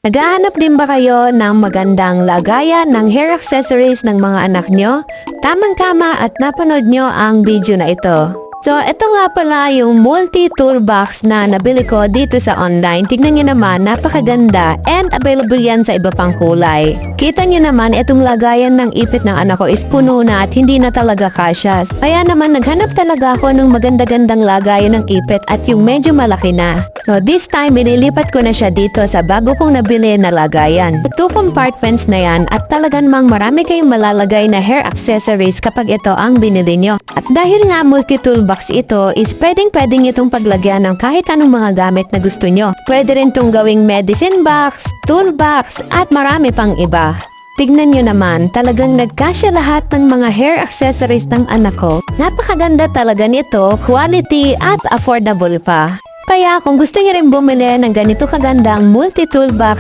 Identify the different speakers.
Speaker 1: Naghahanap din ba kayo ng magandang lagayan ng hair accessories ng mga anak nyo? Tamang-tama at napanood nyo ang video na ito. So, ito nga pala yung multi-toolbox na nabili ko dito sa online. Tignan nyo naman, napakaganda and available yan sa iba pang kulay. Kita nyo naman, itong lagayan ng ipit ng anak ko is puno na at hindi na talaga kasya. Kaya naman, naghanap talaga ako ng maganda-gandang lagayan ng ipit at yung medyo malaki na. So, this time, binilipat ko na siya dito sa bago kong nabili na lagayan. 2 compartments na yan at talagang marami kayong malalagay na hair accessories kapag ito ang binili nyo. At dahil nga multi-toolbox ito is pwedeng itong paglagyan ng kahit anong mga gamit na gusto nyo. Pwede rin itong gawing medicine box, toolbox at marami pang iba. Tignan nyo naman, talagang nagkasya lahat ng mga hair accessories ng anak ko. Napakaganda talaga nito, quality at affordable pa. Kaya kung gusto niyo rin bumili ng ganito kagandang multi-toolbox